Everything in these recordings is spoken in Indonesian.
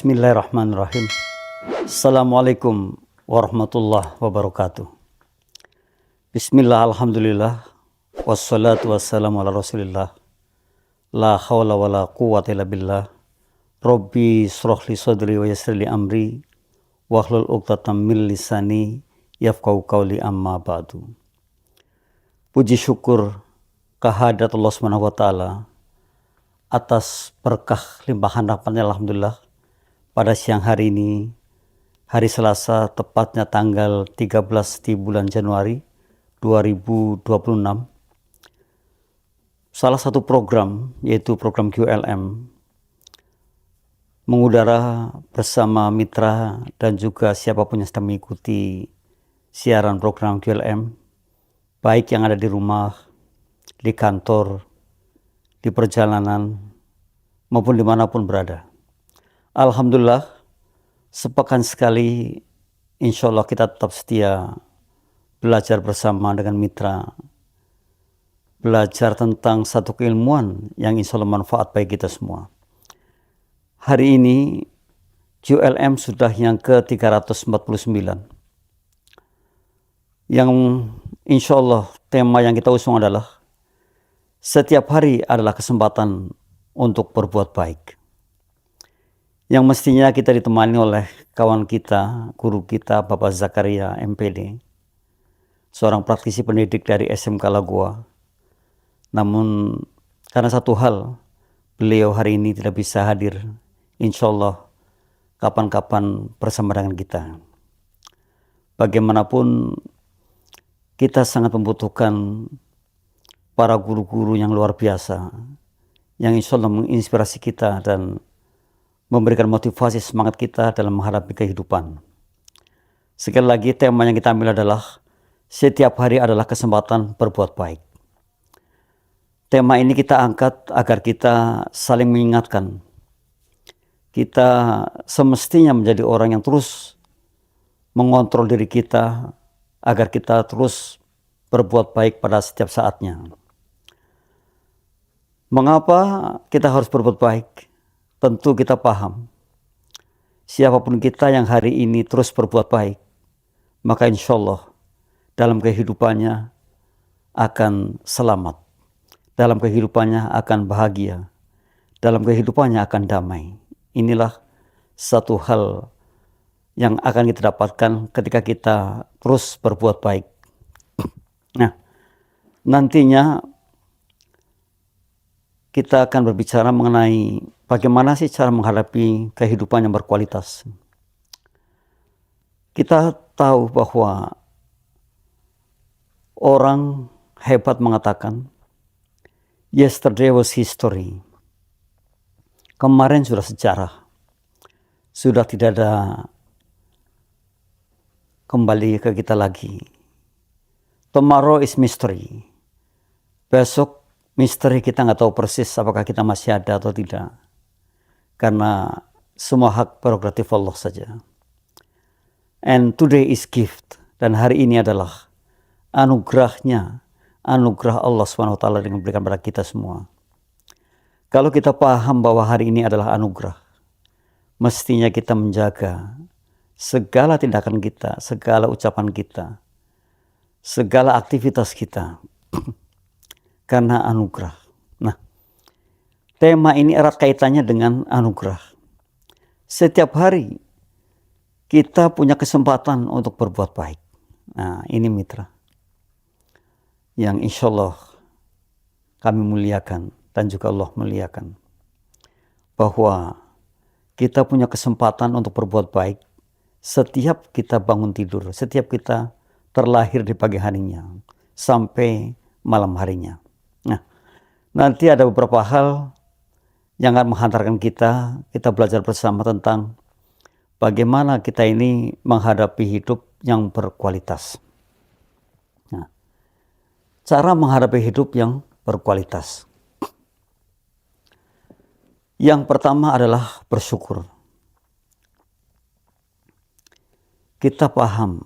Bismillahirrahmanirrahim. Assalamualaikum warahmatullahi wabarakatuh. Bismillah, alhamdulillah, wassalatu wassalamu ala rasulillah. La hawla wa la quwwata illa billah. Rabbi shrah li sadri wa yassir li amri wahlul 'uqdatam min lisani yafqahu qawli, amma ba'du. Puji syukur kehadirat Allah Subhanahu wa taala atas berkah limpahan rahmatnya, alhamdulillah, pada siang hari ini, hari Selasa, tepatnya tanggal 13 di bulan Januari 2026, salah satu program, yaitu program QLM, mengudara bersama mitra dan juga siapapun yang sedang mengikuti siaran program QLM, baik yang ada di rumah, di kantor, di perjalanan, maupun dimanapun berada. Alhamdulillah, sepekan sekali insya Allah kita tetap setia belajar bersama dengan mitra, belajar tentang satu keilmuan yang insya Allah manfaat bagi kita semua. Hari ini QLM sudah yang ke-349, yang insya Allah tema yang kita usung adalah setiap hari adalah kesempatan untuk berbuat baik. Yang mestinya kita ditemani oleh kawan kita, guru kita, Bapak Zakaria MPD, seorang praktisi pendidik dari SMK Lagoa. Namun karena satu hal, beliau hari ini tidak bisa hadir. Insya Allah kapan-kapan bersama dengan kita. Bagaimanapun kita sangat membutuhkan para guru-guru yang luar biasa, yang insya Allah menginspirasi kita dan memberikan motivasi semangat kita dalam menghadapi kehidupan. Sekali lagi, tema yang kita ambil adalah setiap hari adalah kesempatan berbuat baik. Tema ini kita angkat agar kita saling mengingatkan. Kita semestinya menjadi orang yang terus mengontrol diri kita agar kita terus berbuat baik pada setiap saatnya. Mengapa kita harus berbuat baik? Tentu kita paham, siapapun kita yang hari ini terus berbuat baik, maka insya Allah dalam kehidupannya akan selamat, dalam kehidupannya akan bahagia, dalam kehidupannya akan damai. Inilah satu hal yang akan kita dapatkan ketika kita terus berbuat baik. Nah, nantinya kita akan berbicara mengenai bagaimana sih cara menghadapi kehidupan yang berkualitas. Kita tahu bahwa orang hebat mengatakan, yesterday was history. Kemarin sudah sejarah. Sudah tidak ada kembali ke kita lagi. Tomorrow is mystery. Besok misteri kita nggak tahu persis apakah kita masih ada atau tidak. Karena semua hak prerogatif Allah saja. And today is gift. Dan hari ini adalah anugerahnya, anugerah Allah SWT yang diberikan pada kita semua. Kalau kita paham bahwa hari ini adalah anugerah, mestinya kita menjaga segala tindakan kita, segala ucapan kita, segala aktivitas kita, karena anugerah. Nah, tema ini erat kaitannya dengan anugerah. Setiap hari kita punya kesempatan untuk berbuat baik. Nah, ini mitra yang insya Allah kami muliakan dan juga Allah muliakan. Bahwa kita punya kesempatan untuk berbuat baik setiap kita bangun tidur, setiap kita terlahir di pagi harinya sampai malam harinya. Nah, nanti ada beberapa hal yang akan menghantarkan kita belajar bersama tentang bagaimana kita ini menghadapi hidup yang berkualitas. Nah, cara menghadapi hidup yang berkualitas. Yang pertama adalah bersyukur. Kita paham,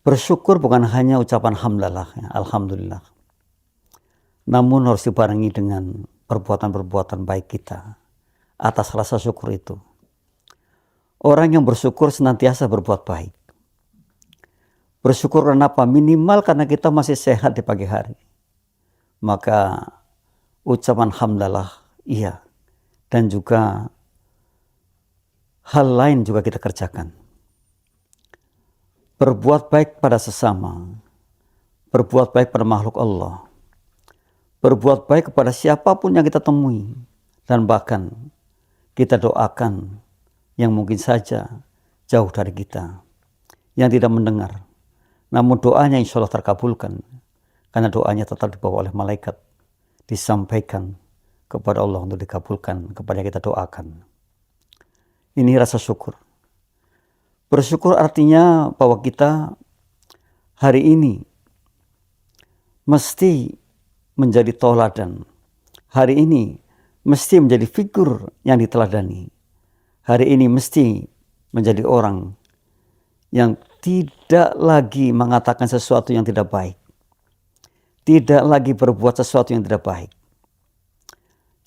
bersyukur bukan hanya ucapan hamdalah, ya, alhamdulillah. Namun harus dibarengi dengan perbuatan-perbuatan baik kita. atas rasa syukur itu. Orang yang bersyukur senantiasa berbuat baik. Bersyukur kenapa? Minimal karena kita masih sehat di pagi hari. Maka ucapan hamdalah iya. Dan juga hal lain juga kita kerjakan. Berbuat baik pada sesama. Berbuat baik pada makhluk Allah. Berbuat baik kepada siapapun yang kita temui. Dan bahkan kita doakan yang mungkin saja jauh dari kita, yang tidak mendengar. Namun doanya insya Allah terkabulkan, karena doanya tetap dibawa oleh malaikat, disampaikan kepada Allah untuk dikabulkan kepada yang kita doakan. Ini rasa syukur. Bersyukur artinya bahwa kita hari ini mesti menjadi tauladan. Hari ini mesti menjadi figur yang diteladani. Hari ini mesti menjadi orang yang tidak lagi mengatakan sesuatu yang tidak baik. Tidak lagi berbuat sesuatu yang tidak baik.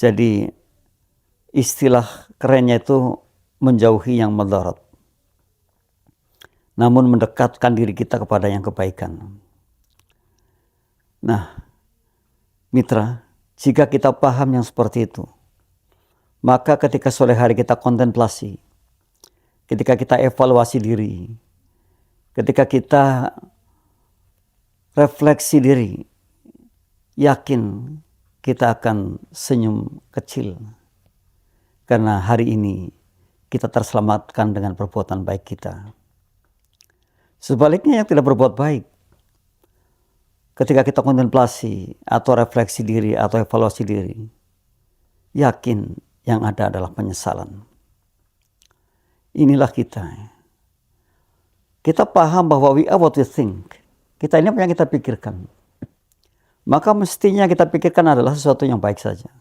Jadi istilah kerennya itu menjauhi yang mudarat. Namun mendekatkan diri kita kepada yang kebaikan. Nah, mitra, jika kita paham yang seperti itu, maka ketika sore hari kita kontemplasi, ketika kita evaluasi diri, ketika kita refleksi diri, yakin kita akan senyum kecil. Karena hari ini kita terselamatkan dengan perbuatan baik kita. Sebaliknya yang tidak berbuat baik, ketika kita kontemplasi atau refleksi diri atau evaluasi diri, yakin yang ada adalah penyesalan. Inilah kita. Kita paham bahwa we are what we think. Kita ini apa yang kita pikirkan. Maka mestinya kita pikirkan adalah sesuatu yang baik saja.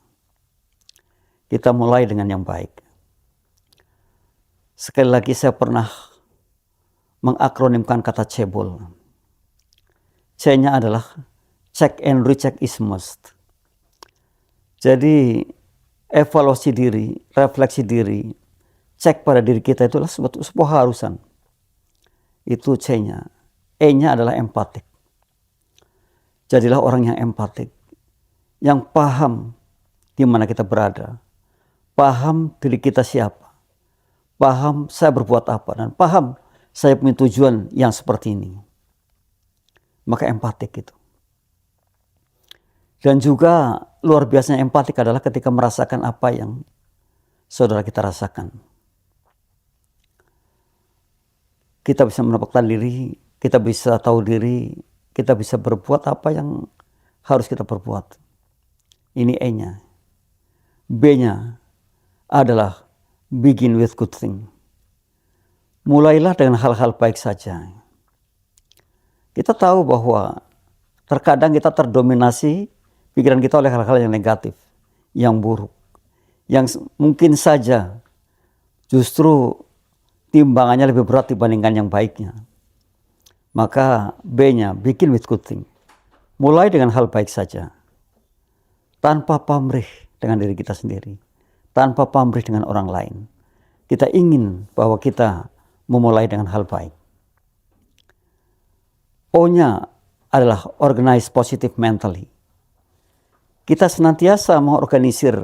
Kita mulai dengan yang baik. Sekali lagi saya pernah mengakronimkan kata cebol. C-nya adalah check and recheck is must. Jadi evaluasi diri, refleksi diri, cek pada diri kita itulah sebuah harusan. Itu C-nya. E-nya adalah empatik. Jadilah orang yang empatik, yang paham di mana kita berada, paham diri kita siapa, paham saya berbuat apa, dan paham saya punya tujuan yang seperti ini. Maka empatik itu. Dan juga luar biasanya empatik adalah ketika merasakan apa yang saudara kita rasakan. Kita bisa menempatkan diri, kita bisa tahu diri, kita bisa berbuat apa yang harus kita perbuat. Ini E-nya. B-nya adalah begin with good thing. Mulailah dengan hal-hal baik saja. Kita tahu bahwa terkadang kita terdominasi pikiran kita oleh hal-hal yang negatif, yang buruk, yang mungkin saja justru timbangannya lebih berat dibandingkan yang baiknya. Maka B-nya, begin with good thing. Mulai dengan hal baik saja. Tanpa pamrih dengan diri kita sendiri. Tanpa pamrih dengan orang lain. Kita ingin bahwa kita memulai dengan hal baik. O-nya adalah organize positive mentally. Kita senantiasa mengorganisir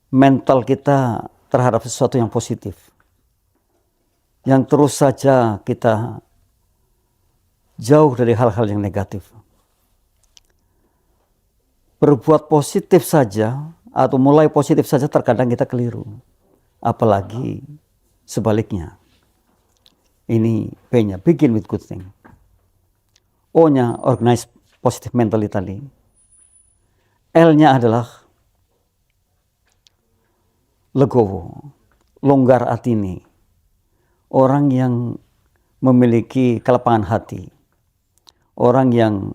mental kita terhadap sesuatu yang positif. Yang terus saja kita jauh dari hal-hal yang negatif. Berbuat positif saja atau mulai positif saja terkadang kita keliru. Apalagi sebaliknya. Ini P-nya, begin with good thing. O-nya, organize positive mentally tadi. L-nya adalah legowo, longgar atini. Orang yang memiliki kelapangan hati. Orang yang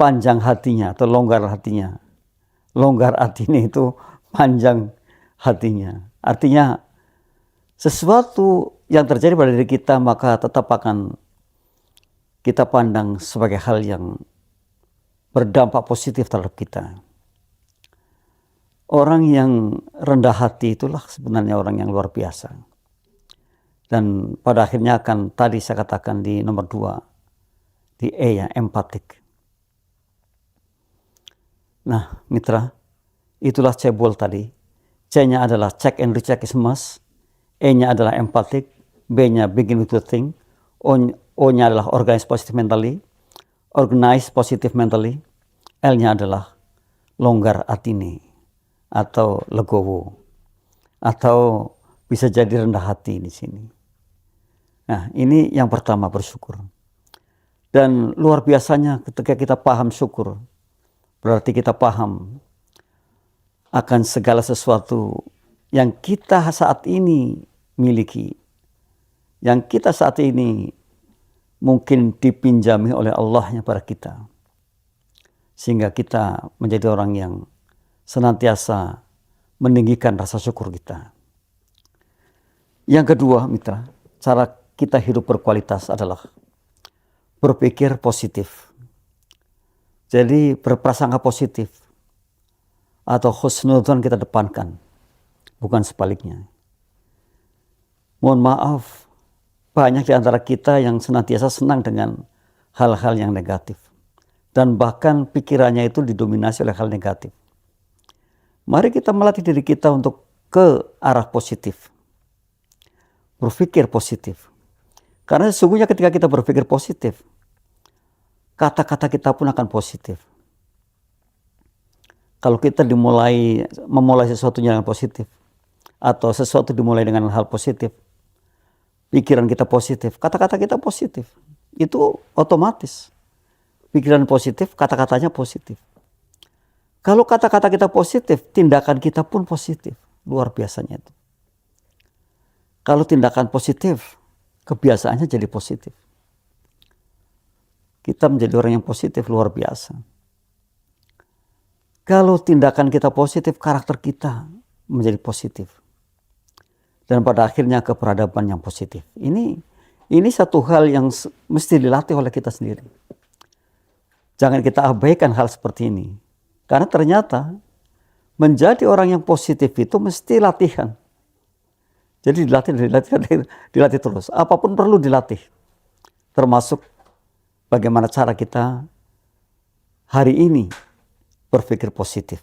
panjang hatinya atau longgar hatinya. Longgar atini itu panjang hatinya. Artinya sesuatu yang terjadi pada diri kita maka tetap akan kita pandang sebagai hal yang berdampak positif terhadap kita. Orang yang rendah hati itulah sebenarnya orang yang luar biasa. Dan pada akhirnya akan tadi saya katakan di nomor 2, di E ya, empatik. Nah mitra, itulah cebol tadi. C-nya adalah check and recheck is must. E-nya adalah empatik. B-nya begin with to think. O-nya adalah organize positive mentally. Organize positive mentally. L-nya adalah longgar atine atau legowo, atau bisa jadi rendah hati di sini. Nah, ini yang pertama, bersyukur. Dan luar biasanya ketika kita paham syukur, berarti kita paham akan segala sesuatu yang kita saat ini miliki, yang kita saat ini mungkin dipinjami oleh Allahnya pada kita, sehingga kita menjadi orang yang senantiasa meninggikan rasa syukur kita. Yang kedua mitra, cara kita hidup berkualitas adalah berpikir positif. Jadi berprasangka positif atau husnudzon kita depankan, bukan sebaliknya. Mohon maaf, banyak di antara kita yang senantiasa senang dengan hal-hal yang negatif. Dan bahkan pikirannya itu didominasi oleh hal negatif. Mari kita melatih diri kita untuk ke arah positif. Berpikir positif. Karena sesungguhnya ketika kita berpikir positif, kata-kata kita pun akan positif. Kalau kita memulai sesuatu dengan positif, atau sesuatu dimulai dengan hal positif, pikiran kita positif, kata-kata kita positif, itu otomatis. Pikiran positif, kata-katanya positif. Kalau kata-kata kita positif, tindakan kita pun positif. Luar biasanya itu. Kalau tindakan positif, kebiasaannya jadi positif. Kita menjadi orang yang positif, luar biasa. Kalau tindakan kita positif, karakter kita menjadi positif. Dan pada akhirnya keperadaban yang positif. Ini satu hal yang mesti dilatih oleh kita sendiri. Jangan kita abaikan hal seperti ini. Karena ternyata menjadi orang yang positif itu mesti latihan. Jadi dilatih terus. Apapun perlu dilatih. Termasuk bagaimana cara kita hari ini berpikir positif.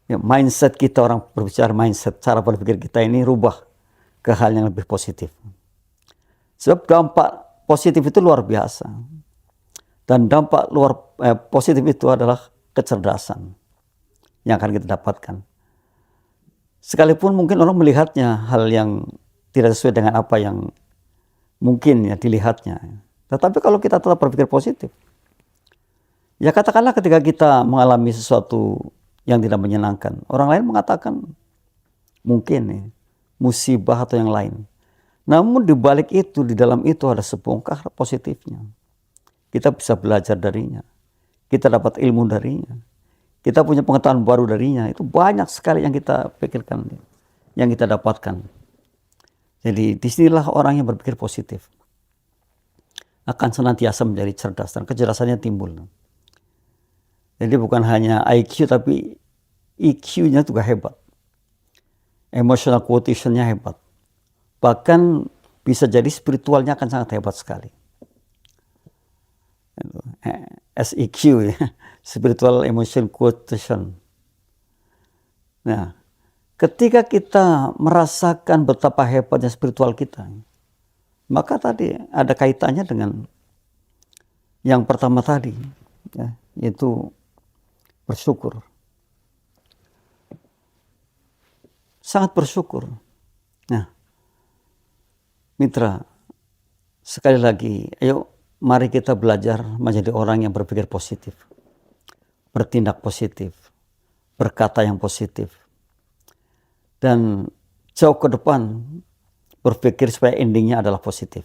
Ya, mindset kita, orang berbicara mindset, cara berpikir kita ini rubah ke hal yang lebih positif. Sebab dampak positif itu luar biasa. Dan dampak positif itu adalah kecerdasan yang akan kita dapatkan. Sekalipun mungkin orang melihatnya hal yang tidak sesuai dengan apa yang mungkin ya dilihatnya. Tetapi kalau kita tetap berpikir positif, ya katakanlah ketika kita mengalami sesuatu yang tidak menyenangkan, orang lain mengatakan mungkin ya, musibah atau yang lain. Namun di balik itu, di dalam itu ada sebongkah positifnya. Kita bisa belajar darinya. Kita dapat ilmu darinya. Kita punya pengetahuan baru darinya. Itu banyak sekali yang kita pikirkan, yang kita dapatkan. Jadi disinilah orang yang berpikir positif akan senantiasa menjadi cerdas dan kecerdasannya timbul. Jadi bukan hanya IQ tapi EQ-nya juga hebat. Emotional quotition-nya hebat. Bahkan bisa jadi spiritualnya akan sangat hebat sekali. SEQ ya, spiritual emotion quotient. Nah, ketika kita merasakan betapa hebatnya spiritual kita, maka tadi ada kaitannya dengan yang pertama tadi, ya, yaitu bersyukur. Sangat bersyukur. Nah, mitra, sekali lagi, ayo mari kita belajar menjadi orang yang berpikir positif, bertindak positif, berkata yang positif, dan jauh ke depan berpikir supaya endingnya adalah positif.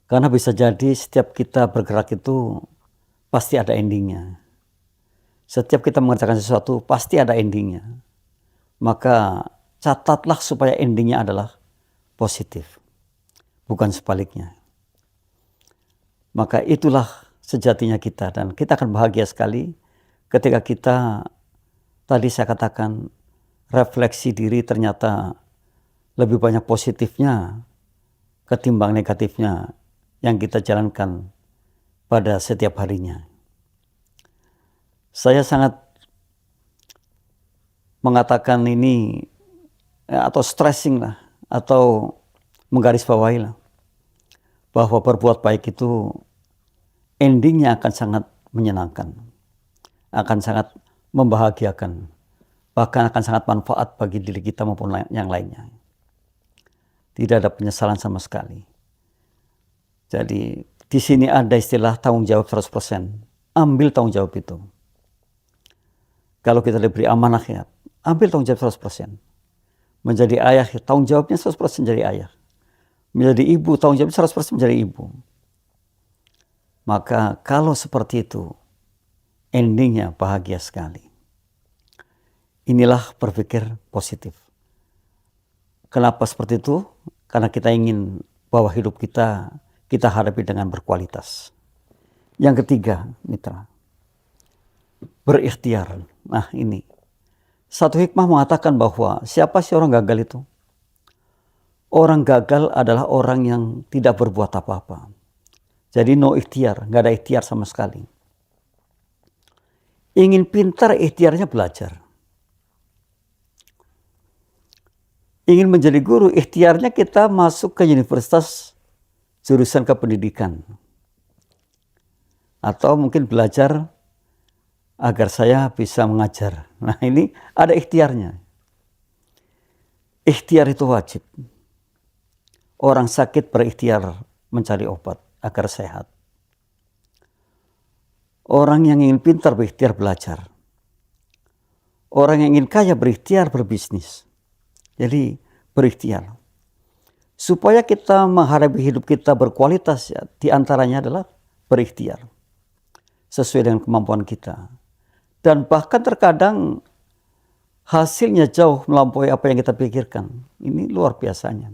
Karena bisa jadi setiap kita bergerak itu pasti ada endingnya. Setiap kita mengerjakan sesuatu pasti ada endingnya. Maka catatlah supaya endingnya adalah positif, bukan sebaliknya. Maka itulah sejatinya kita, dan kita akan bahagia sekali ketika kita tadi saya katakan refleksi diri ternyata lebih banyak positifnya ketimbang negatifnya yang kita jalankan pada setiap harinya. Saya sangat mengatakan ini atau stressing lah, atau menggarisbawahi lah, bahwa berbuat baik itu endingnya akan sangat menyenangkan, akan sangat membahagiakan, bahkan akan sangat manfaat bagi diri kita maupun yang lainnya. Tidak ada penyesalan sama sekali. Jadi di sini ada istilah tanggung jawab 100%. Ambil tanggung jawab itu. Kalau kita diberi amanah ya, ambil tanggung jawab 100%. Menjadi ayah, tanggung jawabnya 100% jadi ayah. Menjadi ibu, tanggung jawabnya 100% menjadi ibu. Maka kalau seperti itu, endingnya bahagia sekali. Inilah berpikir positif. Kenapa seperti itu? Karena kita ingin bahwa hidup kita hadapi dengan berkualitas. Yang ketiga, mitra, berikhtiar. Nah ini, satu hikmah mengatakan bahwa siapa sih orang gagal itu? Orang gagal adalah orang yang tidak berbuat apa-apa. Jadi no ikhtiar, nggak ada ikhtiar sama sekali. Ingin pintar, ikhtiarnya belajar. Ingin menjadi guru, ikhtiarnya kita masuk ke universitas jurusan kependidikan. Atau mungkin belajar agar saya bisa mengajar. Nah ini ada ikhtiarnya. Ikhtiar itu wajib. Orang sakit berikhtiar mencari obat agar sehat. Orang yang ingin pintar berikhtiar belajar. Orang yang ingin kaya berikhtiar berbisnis. Jadi berikhtiar. Supaya kita menghadapi hidup kita berkualitas, ya, diantaranya adalah berikhtiar. Sesuai dengan kemampuan kita. Dan bahkan terkadang hasilnya jauh melampaui apa yang kita pikirkan. Ini luar biasanya.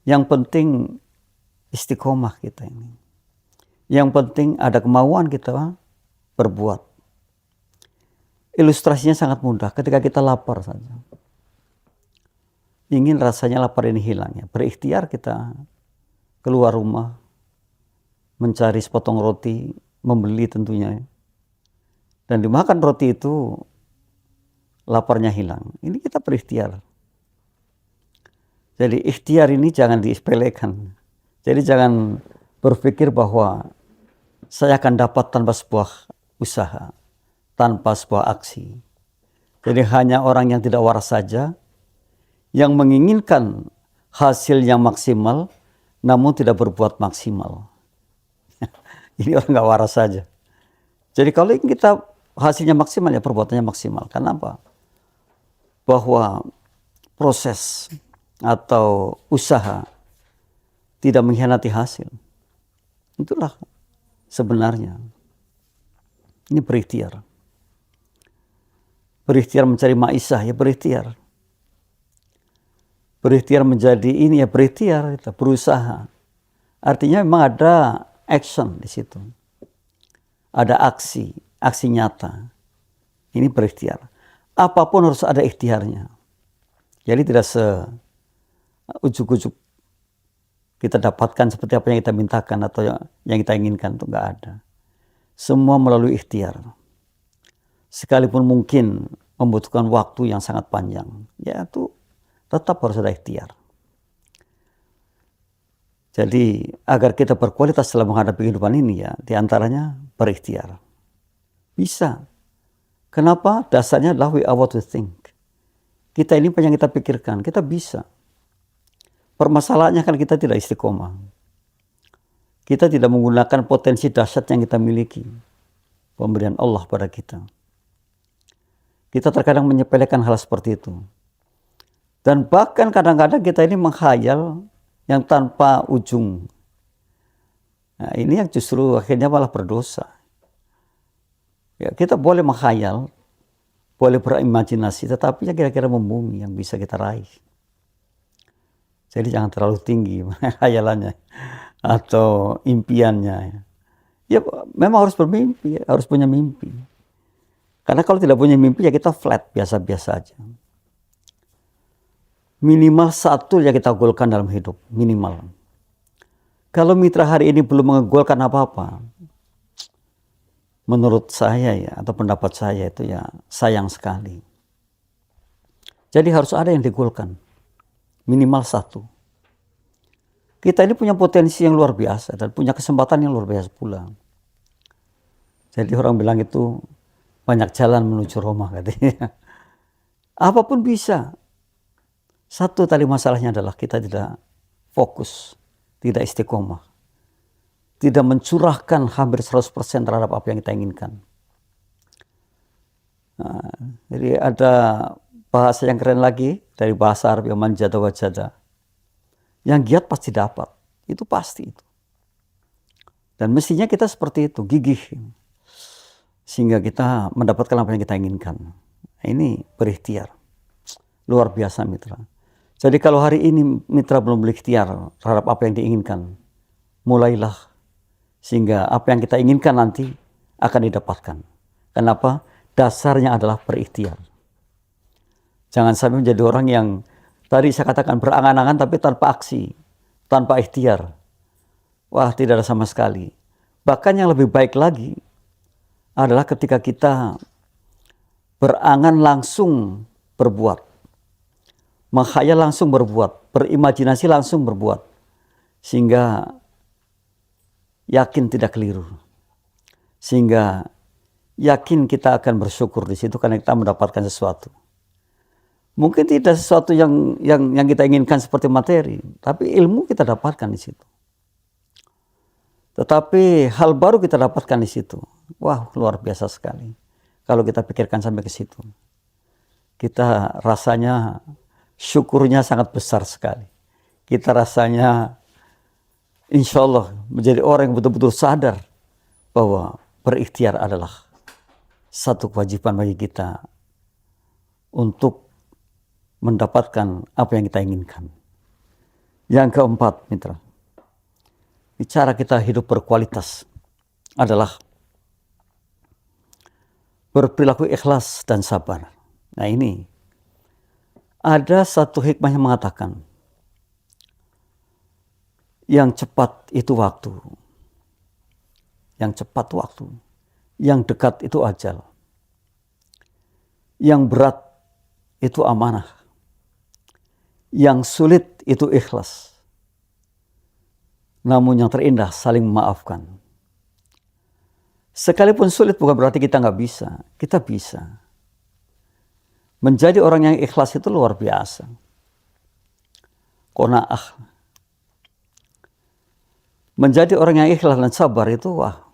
Yang penting istiqomah kita ini. Yang penting ada kemauan kita berbuat. Ilustrasinya sangat mudah ketika kita lapar saja. Ingin rasanya lapar ini hilang ya. Berikhtiar kita keluar rumah, mencari sepotong roti, membeli tentunya. Dan dimakan roti itu, laparnya hilang. Ini kita berikhtiar. Jadi ikhtiar ini jangan disepelekan. Jadi jangan berpikir bahwa saya akan dapat tanpa sebuah usaha, tanpa sebuah aksi. Jadi hanya orang yang tidak waras saja, yang menginginkan hasil yang maksimal, namun tidak berbuat maksimal. Ini orang gak waras saja. Jadi kalau ingin kita hasilnya maksimal, ya perbuatannya maksimal. Kenapa? Bahwa proses atau usaha tidak mengkhianati hasil. Itulah sebenarnya. Ini berikhtiar. Berikhtiar mencari maisah, ya berikhtiar. Berikhtiar menjadi ini, ya berikhtiar, berusaha. Artinya memang ada action di situ. Ada aksi nyata. Ini berikhtiar. Apapun harus ada ikhtiarnya. Jadi tidak ujuk-ujuk kita dapatkan seperti apa yang kita mintakan atau yang kita inginkan, itu enggak ada. Semua melalui ikhtiar. Sekalipun mungkin membutuhkan waktu yang sangat panjang, ya itu tetap harus ada ikhtiar. Jadi agar kita berkualitas dalam menghadapi kehidupan ini, ya diantaranya berikhtiar. Bisa. Kenapa? Dasarnya adalah we are what we think. Kita ini apa yang kita pikirkan, kita bisa. Permasalahannya kan kita tidak istiqomah. Kita tidak menggunakan potensi dahsyat yang kita miliki. Pemberian Allah pada kita. Kita terkadang menyepelekan hal seperti itu. Dan bahkan kadang-kadang kita ini menghayal yang tanpa ujung. Nah, ini yang justru akhirnya malah berdosa. Ya, kita boleh menghayal, boleh berimajinasi, tetapi ya kira-kira membumi yang bisa kita raih. Jadi jangan terlalu tinggi hayalannya atau impiannya. Ya memang harus bermimpi, harus punya mimpi. Karena kalau tidak punya mimpi ya kita flat, biasa-biasa aja. Minimal satu ya kita golkan dalam hidup, minimal. Kalau mitra hari ini belum mengegolkan apa-apa, menurut saya ya, atau pendapat saya itu ya sayang sekali. Jadi harus ada yang digolkan, minimal satu. Kita ini punya potensi yang luar biasa dan punya kesempatan yang luar biasa pula. Jadi orang bilang itu banyak jalan menuju Roma katanya. Apapun bisa. Satu tadi masalahnya adalah kita tidak fokus, tidak istiqomah. Tidak mencurahkan hampir 100% terhadap apa yang kita inginkan. Nah, jadi ada bahasa yang keren lagi dari bahasa Arab yang manjada wajada. Yang giat pasti dapat, itu pasti itu. Dan mestinya kita seperti itu, gigih. Sehingga kita mendapatkan apa yang kita inginkan. Nah, ini berikhtiar. Luar biasa mitra. Jadi kalau hari ini mitra belum berikhtiar terhadap apa yang diinginkan, mulailah. Sehingga apa yang kita inginkan nanti akan didapatkan. Kenapa? Dasarnya adalah berikhtiar. Jangan sampai menjadi orang yang tadi saya katakan berangan-angan tapi tanpa aksi, tanpa ikhtiar. Wah, tidak ada sama sekali. Bahkan yang lebih baik lagi adalah ketika kita berangan langsung berbuat. Menghayal langsung berbuat, berimajinasi langsung berbuat. Sehingga yakin tidak keliru. Sehingga yakin kita akan bersyukur di situ karena kita mendapatkan sesuatu. Mungkin tidak sesuatu yang kita inginkan seperti materi, tapi ilmu kita dapatkan di situ. Tetapi hal baru kita dapatkan di situ. Wah, luar biasa sekali. Kalau kita pikirkan sampai ke situ. Kita rasanya syukurnya sangat besar sekali. Kita rasanya insya Allah menjadi orang yang betul-betul sadar bahwa berikhtiar adalah satu kewajiban bagi kita untuk mendapatkan apa yang kita inginkan. Yang keempat, mitra, cara kita hidup berkualitas adalah berperilaku ikhlas dan sabar. Nah ini, ada satu hikmah yang mengatakan, yang cepat itu waktu, yang cepat waktu, yang dekat itu ajal, yang berat itu amanah, yang sulit itu ikhlas, namun yang terindah saling memaafkan. Sekalipun sulit bukan berarti kita nggak bisa, kita bisa. Menjadi orang yang ikhlas itu luar biasa. Qanaah. Menjadi orang yang ikhlas dan sabar itu wah,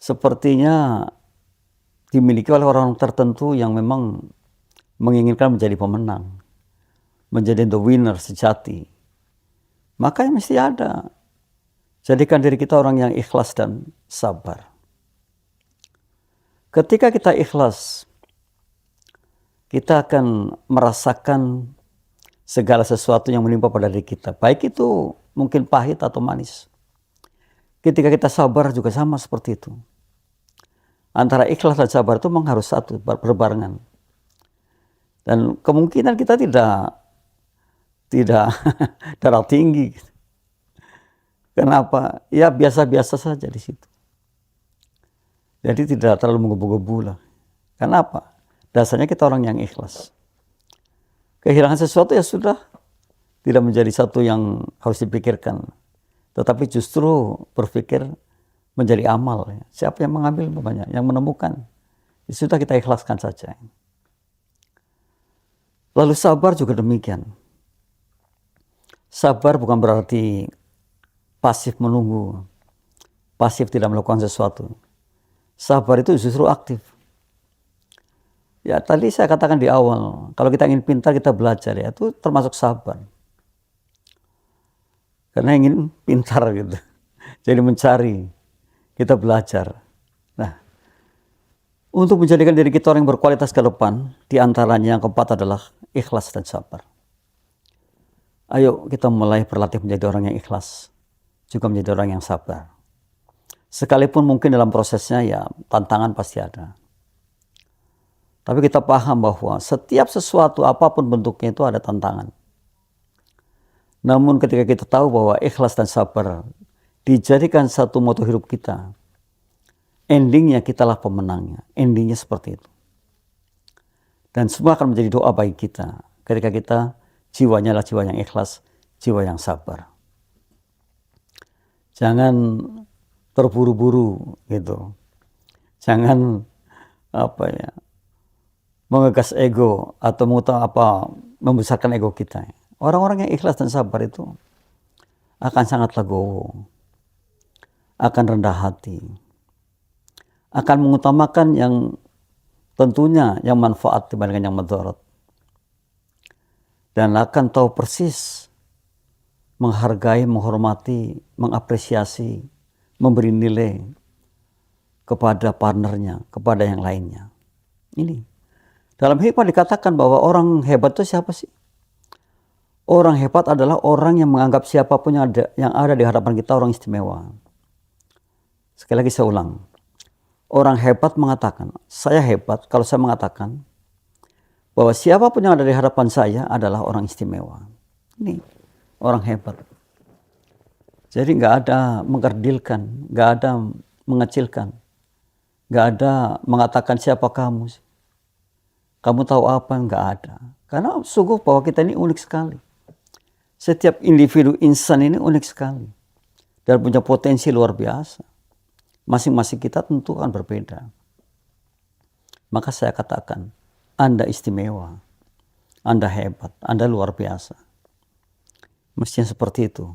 sepertinya dimiliki oleh orang tertentu yang memang menginginkan menjadi pemenang, menjadi the winner sejati. Makanya mesti ada. Jadikan diri kita orang yang ikhlas dan sabar. Ketika kita ikhlas, kita akan merasakan segala sesuatu yang menimpa pada diri kita. Baik itu mungkin pahit atau manis. Ketika kita sabar juga sama seperti itu. Antara ikhlas dan sabar itu memang harus satu, berbarengan. Dan kemungkinan kita tidak darah tinggi. Kenapa? Ya biasa-biasa saja di situ. Jadi tidak terlalu menggebu-gebu lah. Kenapa? Dasarnya kita orang yang ikhlas. Kehilangan sesuatu ya sudah, tidak menjadi satu yang harus dipikirkan. Tetapi justru berpikir menjadi amal. Siapa yang mengambil banyak, yang menemukan, ya sudah kita ikhlaskan saja. Lalu sabar juga demikian. Sabar bukan berarti pasif menunggu, pasif tidak melakukan sesuatu. Sabar itu justru aktif. Ya tadi saya katakan di awal, kalau kita ingin pintar kita belajar ya, itu termasuk sabar. Karena ingin pintar gitu. Jadi mencari, kita belajar. Nah, untuk menjadikan diri kita orang yang berkualitas ke depan, di antaranya yang keempat adalah ikhlas dan sabar. Ayo kita mulai berlatih menjadi orang yang ikhlas, juga menjadi orang yang sabar. Sekalipun mungkin dalam prosesnya ya tantangan pasti ada. Tapi kita paham bahwa setiap sesuatu apapun bentuknya itu ada tantangan. Namun ketika kita tahu bahwa ikhlas dan sabar dijadikan satu moto hidup kita, endingnya kitalah pemenangnya. Endingnya seperti itu. Dan semua akan menjadi doa bagi kita ketika kita jiwanya adalah jiwa yang ikhlas, jiwa yang sabar. Jangan terburu-buru gitu. Jangan mengegas ego atau membesarkan ego kita. Orang-orang yang ikhlas dan sabar itu akan sangat legowo, akan rendah hati, akan mengutamakan yang tentunya yang manfaat dibandingkan yang mudarat, dan akan tahu persis menghargai, menghormati, mengapresiasi, memberi nilai kepada partnernya, kepada yang lainnya. Ini dalam hikmah dikatakan bahwa orang hebat itu siapa sih? Orang hebat adalah orang yang menganggap siapapun yang ada di hadapan kita orang istimewa. Sekali lagi saya ulang. Orang hebat mengatakan, saya hebat kalau saya mengatakan bahwa siapapun yang ada di hadapan saya adalah orang istimewa. Ini orang hebat. Jadi nggak ada mengkerdilkan, nggak ada mengecilkan, nggak ada mengatakan siapa kamu sih. Kamu tahu apa? Nggak ada. Karena sungguh bahwa kita ini unik sekali. Setiap individu insan ini unik sekali dan punya potensi luar biasa. Masing-masing kita tentu akan berbeda. Maka saya katakan, Anda istimewa, Anda hebat, Anda luar biasa. Mestinya seperti itu.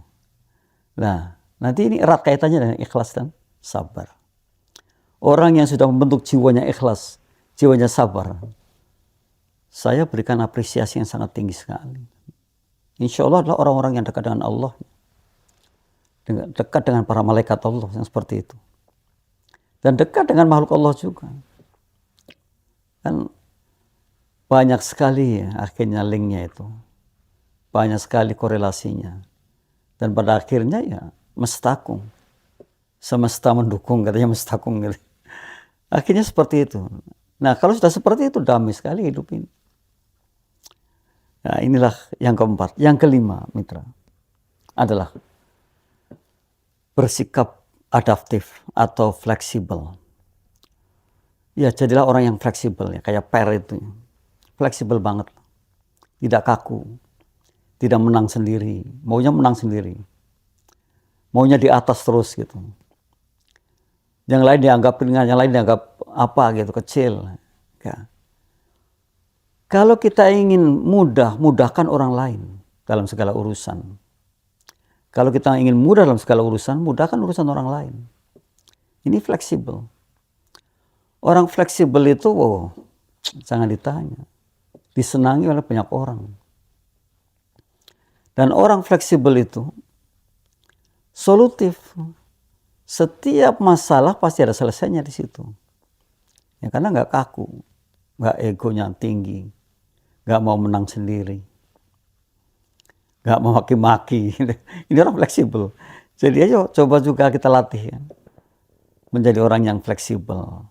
Nah, nanti ini erat kaitannya dengan ikhlas dan sabar. Orang yang sudah membentuk jiwanya ikhlas, jiwanya sabar, saya berikan apresiasi yang sangat tinggi sekali. Insya Allah adalah orang-orang yang dekat dengan Allah, dekat dengan para malaikat Allah yang seperti itu, dan dekat dengan makhluk Allah juga. Kan banyak sekali ya, akhirnya linknya itu, banyak sekali korelasinya, dan pada akhirnya ya mestakung, semesta mendukung katanya mestakung gitu. Akhirnya seperti itu. Nah kalau sudah seperti itu damai sekali hidup ini. Nah inilah yang keempat. Yang kelima mitra adalah bersikap adaptif atau fleksibel. Ya jadilah orang yang fleksibel ya, kayak per itu. Fleksibel banget. Tidak kaku. Tidak menang sendiri. Maunya menang sendiri. Maunya di atas terus gitu. Yang lain dianggap ringan, yang lain dianggap apa gitu, kecil. Ya. Kalau kita ingin mudahkan orang lain dalam segala urusan. Kalau kita ingin mudah dalam segala urusan, mudahkan urusan orang lain. Ini fleksibel. Orang fleksibel itu, jangan ditanya. Disenangi oleh banyak orang. Dan orang fleksibel itu solutif. Setiap masalah pasti ada selesainya di situ. Ya, karena nggak kaku, nggak egonya tinggi. Gak mau menang sendiri, gak mau maki-maki. Ini orang fleksibel. Jadi ayo coba juga kita latih ya. Menjadi orang yang fleksibel,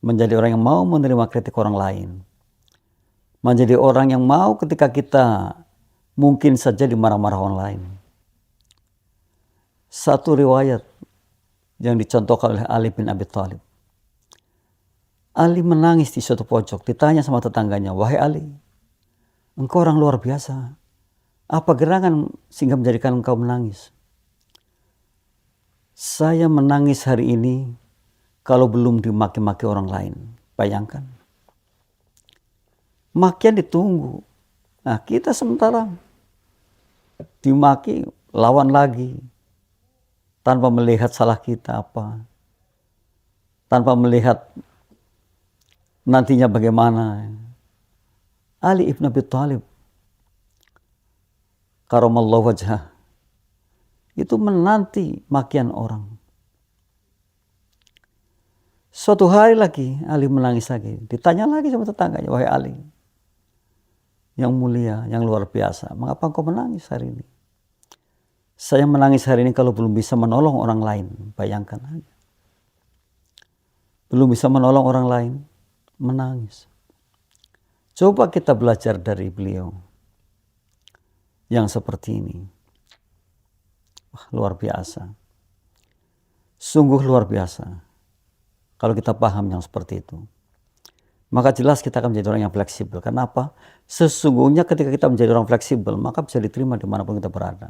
menjadi orang yang mau menerima kritik orang lain, menjadi orang yang mau ketika kita mungkin saja dimarah-marah orang lain. Satu riwayat yang dicontohkan oleh Ali bin Abi Thalib. Ali menangis di suatu pojok, ditanya sama tetangganya, wahai Ali, engkau orang luar biasa. Apa gerangan sehingga menjadikan engkau menangis? Saya menangis hari ini kalau belum dimaki-maki orang lain. Bayangkan. Makian ditunggu. Nah kita sementara dimaki, lawan lagi. Tanpa melihat salah kita apa. Tanpa melihat nantinya bagaimana. Ali ibn Abi Thalib, karamallahu wajhah, itu menanti makian orang. Suatu hari lagi Ali menangis lagi. Ditanya lagi sama tetangganya, wahai Ali, yang mulia, yang luar biasa, mengapa engkau menangis hari ini? Saya menangis hari ini kalau belum bisa menolong orang lain. Bayangkan aja. Belum bisa menolong orang lain, menangis. Coba kita belajar dari beliau yang seperti ini. Wah, luar biasa. Sungguh luar biasa. Kalau kita paham yang seperti itu, maka jelas kita akan menjadi orang yang fleksibel. Kenapa? Sesungguhnya ketika kita menjadi orang fleksibel, maka bisa diterima dimanapun kita berada.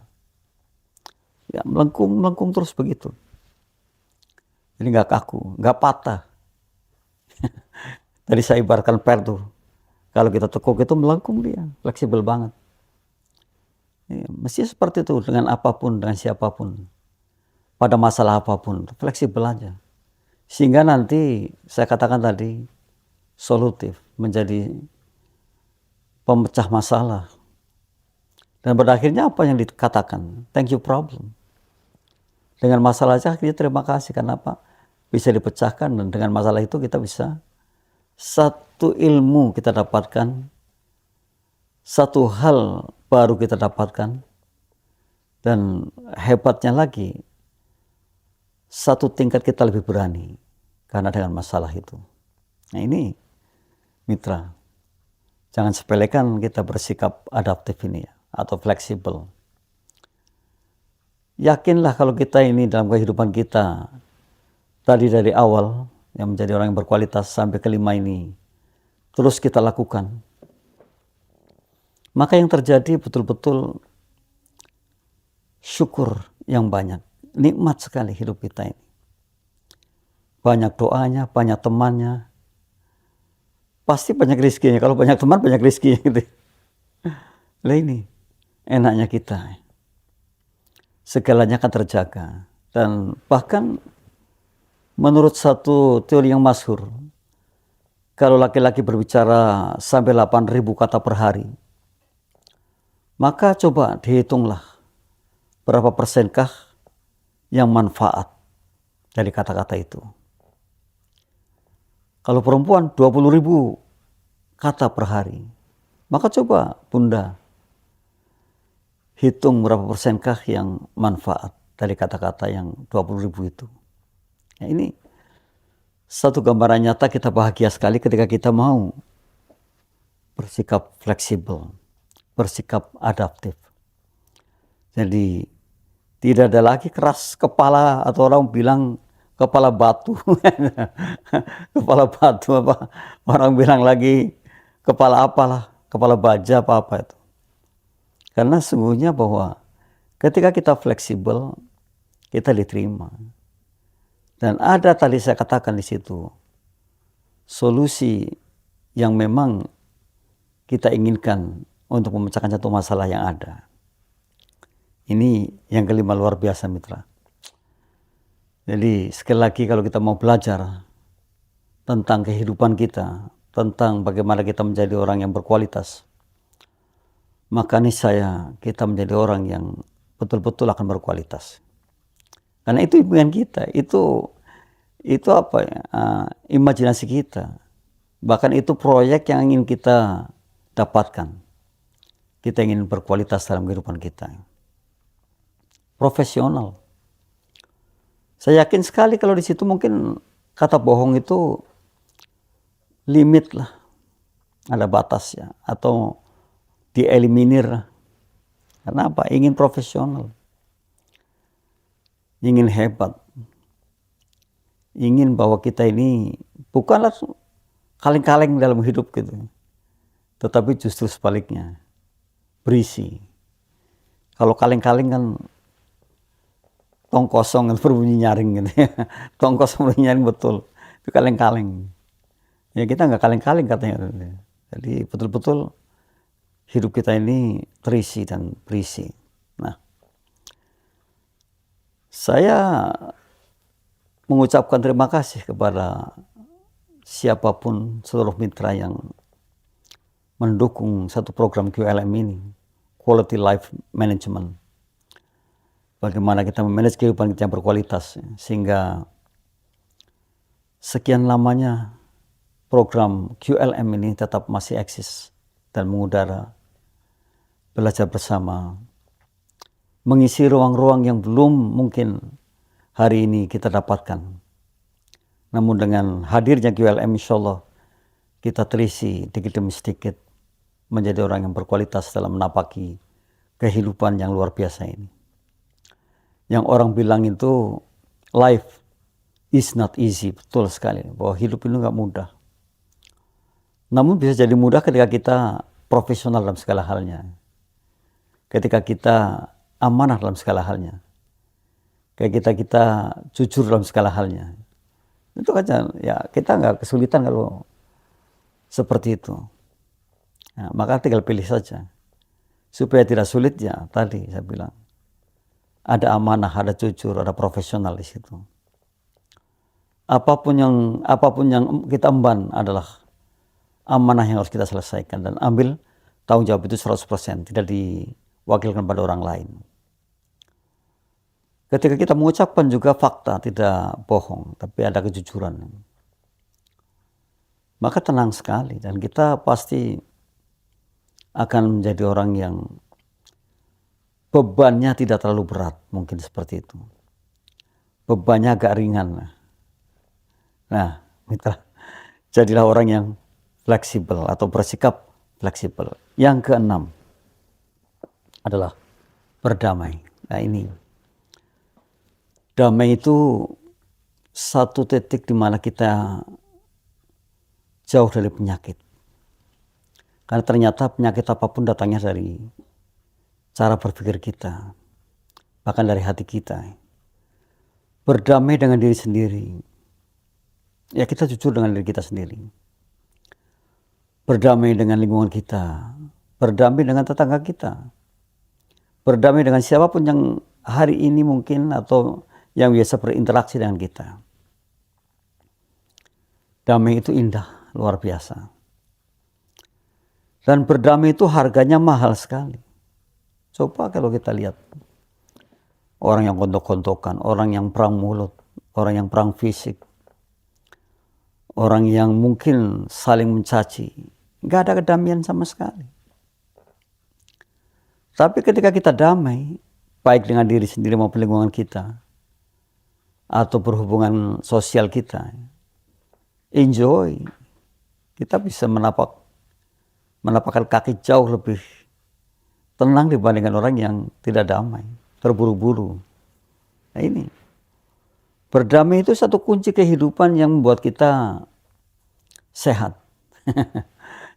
Ya, melengkung terus begitu. Jadi nggak kaku, nggak patah. Tadi saya ibaratkan per tuh. Kalau kita tekuk itu melengkung dia, fleksibel banget. Ya, mesti seperti itu dengan apapun, dengan siapapun. Pada masalah apapun, fleksibel aja. Sehingga nanti, saya katakan tadi, solutif, menjadi pemecah masalah. Dan pada akhirnya apa yang dikatakan? Thank you problem. Dengan masalah saja kita terima kasih. Kenapa? Bisa dipecahkan dan dengan masalah itu kita bisa satu ilmu kita dapatkan, satu hal baru kita dapatkan, dan hebatnya lagi, satu tingkat kita lebih berani karena dengan masalah itu. Nah ini mitra, jangan sepelekan kita bersikap adaptif ini ya, atau fleksibel. Yakinlah kalau kita ini dalam kehidupan kita, tadi dari awal, yang menjadi orang yang berkualitas sampai kelima ini, terus kita lakukan, maka yang terjadi betul-betul syukur yang banyak. Nikmat sekali hidup kita ini. Banyak doanya, banyak temannya. Pasti banyak rezekinya. Kalau banyak teman, banyak rezekinya gitu. Lah ini, enaknya kita. Segalanya akan terjaga. Dan bahkan menurut satu teori yang masyhur, kalau laki-laki berbicara sampai 8.000 kata per hari, maka coba dihitunglah berapa persenkah yang manfaat dari kata-kata itu. Kalau perempuan 20.000 kata per hari, maka coba Bunda hitung berapa persenkah yang manfaat dari kata-kata yang 20.000 itu. Nah, ini satu gambaran nyata kita bahagia sekali ketika kita mau bersikap fleksibel, bersikap adaptif. Jadi tidak ada lagi keras kepala atau orang bilang kepala batu. Kepala batu apa? Orang bilang lagi kepala apalah, kepala baja apa itu. Karena sungguhnya bahwa ketika kita fleksibel, kita diterima. Dan ada tadi saya katakan di situ, solusi yang memang kita inginkan untuk memecahkan satu masalah yang ada. Ini yang kelima luar biasa mitra. Jadi sekali lagi kalau kita mau belajar tentang kehidupan kita, tentang bagaimana kita menjadi orang yang berkualitas, maka niscaya kita menjadi orang yang betul-betul akan berkualitas. Karena itu impian kita, itu apa ya, imajinasi kita. Bahkan itu proyek yang ingin kita dapatkan. Kita ingin berkualitas dalam kehidupan kita. Profesional. Saya yakin sekali kalau di situ mungkin kata bohong itu limit lah, ada batasnya atau dieliminir. Karena apa? Ingin profesional, ingin hebat, ingin bahwa kita ini bukanlah kaleng-kaleng dalam hidup gitu, tetapi justru sebaliknya, berisi. Kalau kaleng-kaleng kan tong kosong berbunyi nyaring gitu ya. Tong kosong berbunyi nyaring betul. Itu kaleng-kaleng. Ya kita nggak kaleng-kaleng katanya. Jadi betul-betul hidup kita ini terisi dan berisi. Nah, saya mengucapkan terima kasih kepada siapapun seluruh mitra yang mendukung satu program QLM ini, Quality Life Management. Bagaimana kita memanage kehidupan kita yang berkualitas, sehingga sekian lamanya program QLM ini tetap masih eksis dan mengudara, belajar bersama, mengisi ruang-ruang yang belum mungkin hari ini kita dapatkan. Namun dengan hadirnya QLM, insya Allah kita telisi sedikit demi sedikit menjadi orang yang berkualitas dalam menapaki kehidupan yang luar biasa ini. Yang orang bilang itu life is not easy, betul sekali, bahwa hidup itu nggak mudah. Namun bisa jadi mudah ketika kita profesional dalam segala halnya, ketika kita amanah dalam segala halnya, ketika kita jujur dalam segala halnya. Itu aja, ya kita nggak kesulitan kalau seperti itu. Nah, maka tinggal pilih saja. Supaya tidak sulit, ya tadi saya bilang, ada amanah, ada jujur, ada profesional di situ. Apapun yang kita emban adalah amanah yang harus kita selesaikan dan ambil tanggung jawab itu 100%, tidak diwakilkan pada orang lain. Ketika kita mengucapkan juga fakta, tidak bohong, tapi ada kejujuran, maka tenang sekali dan kita pasti akan menjadi orang yang bebannya tidak terlalu berat, mungkin seperti itu. Bebannya agak ringan. Nah, mitra, jadilah orang yang fleksibel atau bersikap fleksibel. Yang keenam adalah berdamai. Nah ini, damai itu satu titik di mana kita jauh dari penyakit. Karena ternyata penyakit apapun datangnya dari cara berpikir kita, bahkan dari hati kita. Berdamai dengan diri sendiri, ya kita jujur dengan diri kita sendiri. Berdamai dengan lingkungan kita, berdamai dengan tetangga kita, berdamai dengan siapapun yang hari ini mungkin atau yang biasa berinteraksi dengan kita. Damai itu indah, luar biasa. Dan berdamai itu harganya mahal sekali. Coba kalau kita lihat orang yang gontok-gontokan, orang yang perang mulut, orang yang perang fisik, orang yang mungkin saling mencaci, nggak ada kedamaian sama sekali. Tapi ketika kita damai, baik dengan diri sendiri maupun lingkungan kita, atau berhubungan sosial kita, enjoy, kita bisa menapakkan kaki jauh lebih tenang dibandingkan orang yang tidak damai, terburu-buru. Nah ini, berdamai itu satu kunci kehidupan yang membuat kita sehat.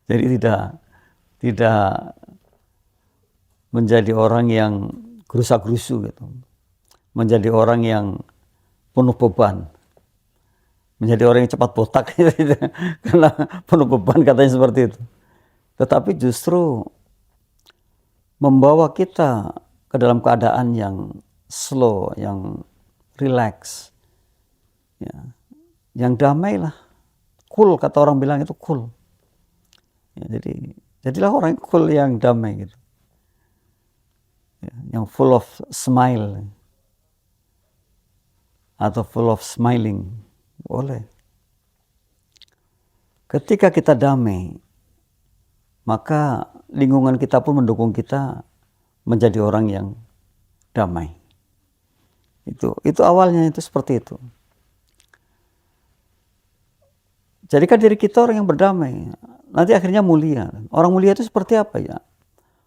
Jadi tidak menjadi orang yang gerusa-gerusu gitu, menjadi orang yang penuh beban, menjadi orang yang cepat botak gitu, karena penuh beban katanya seperti itu. Tetapi justru membawa kita ke dalam keadaan yang slow, yang relax, ya, yang damai lah, cool, kata orang bilang itu cool. Ya, jadilah orang yang cool, yang damai gitu, ya, yang full of smile atau full of smiling, boleh. Ketika kita damai, maka lingkungan kita pun mendukung kita menjadi orang yang damai. Itu awalnya itu seperti itu. Jadikan diri kita orang yang berdamai, nanti akhirnya mulia. Orang mulia itu seperti apa ya?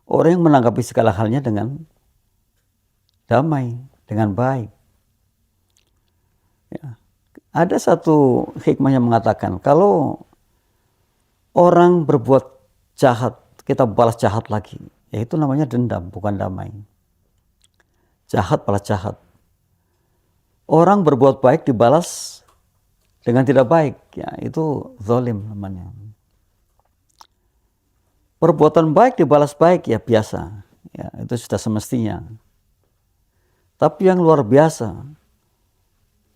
Orang yang menanggapi segala halnya dengan damai, dengan baik. Ya. Ada satu hikmah yang mengatakan, kalau orang berbuat jahat, kita balas jahat lagi, ya itu namanya dendam, bukan damai. Jahat balas jahat. Orang berbuat baik dibalas dengan tidak baik, ya itu zalim namanya. Perbuatan baik dibalas baik, ya biasa, ya itu sudah semestinya. Tapi yang luar biasa,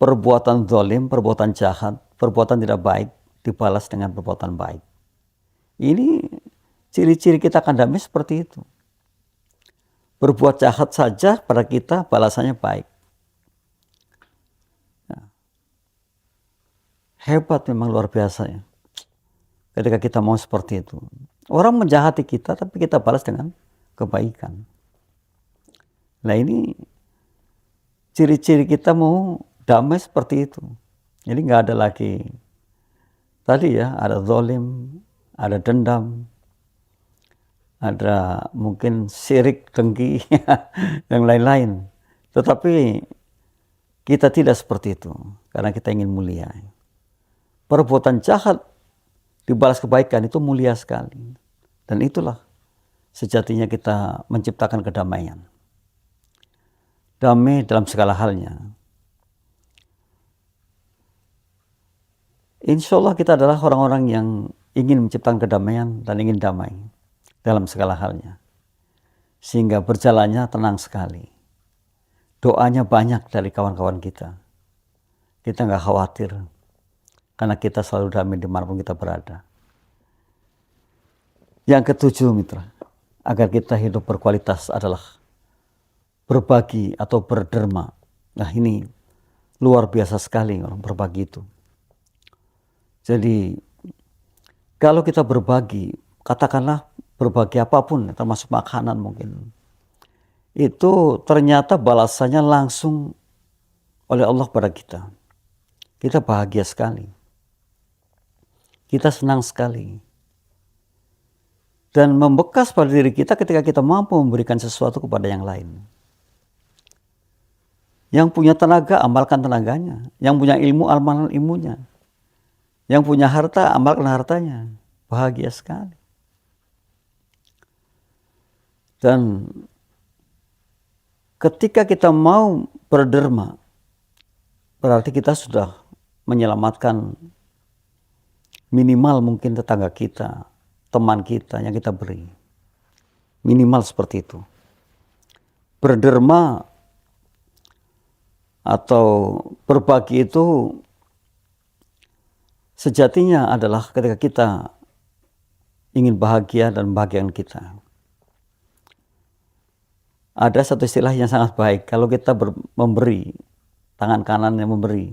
perbuatan zalim, perbuatan jahat, perbuatan tidak baik dibalas dengan perbuatan baik. Ini ciri-ciri kita akan damai seperti itu. Berbuat jahat saja pada kita, balasannya baik. Nah, hebat memang, luar biasa ya. Ketika kita mau seperti itu. Orang menjahati kita, tapi kita balas dengan kebaikan. Nah ini ciri-ciri kita mau damai seperti itu. Jadi nggak ada lagi tadi ya, ada zalim, ada dendam, ada mungkin syirik, dengki, dan lain-lain. Tetapi kita tidak seperti itu, karena kita ingin mulia. Perbuatan jahat dibalas kebaikan itu mulia sekali. Dan itulah sejatinya kita menciptakan kedamaian. Damai dalam segala halnya. Insya Allah kita adalah orang-orang yang ingin menciptakan kedamaian dan ingin damai dalam segala halnya. Sehingga berjalannya tenang sekali. Doanya banyak dari kawan-kawan kita. Kita nggak khawatir. Karena kita selalu damai dimanapun kita berada. Yang ketujuh mitra, agar kita hidup berkualitas adalah berbagi atau berderma. Nah ini luar biasa sekali orang berbagi itu. Jadi kalau kita berbagi, katakanlah berbagi apapun, termasuk makanan mungkin, itu ternyata balasannya langsung oleh Allah pada kita. Kita bahagia sekali. Kita senang sekali. Dan membekas pada diri kita ketika kita mampu memberikan sesuatu kepada yang lain. Yang punya tenaga, amalkan tenaganya. Yang punya ilmu, amalkan ilmunya. Yang punya harta, amalkan hartanya. Bahagia sekali. Dan ketika kita mau berderma, berarti kita sudah menyelamatkan minimal mungkin tetangga kita, teman kita yang kita beri. Minimal seperti itu. Berderma atau berbagi itu sejatinya adalah ketika kita ingin bahagia dan membahagiakan kita. Ada satu istilah yang sangat baik, kalau kita memberi, tangan kanan yang memberi,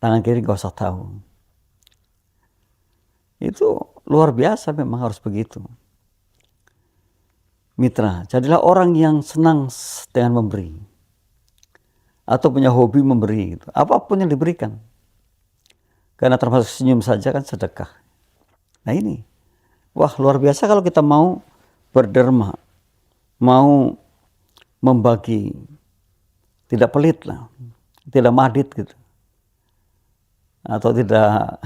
tangan kiri gak usah tahu. Itu luar biasa, memang harus begitu. Mitra, jadilah orang yang senang dengan memberi. Atau punya hobi memberi, gitu. Apapun yang diberikan. Karena termasuk senyum saja kan sedekah. Nah ini, wah luar biasa kalau kita mau berderma, mau membagi, tidak pelit lah, tidak madit gitu. Atau tidak,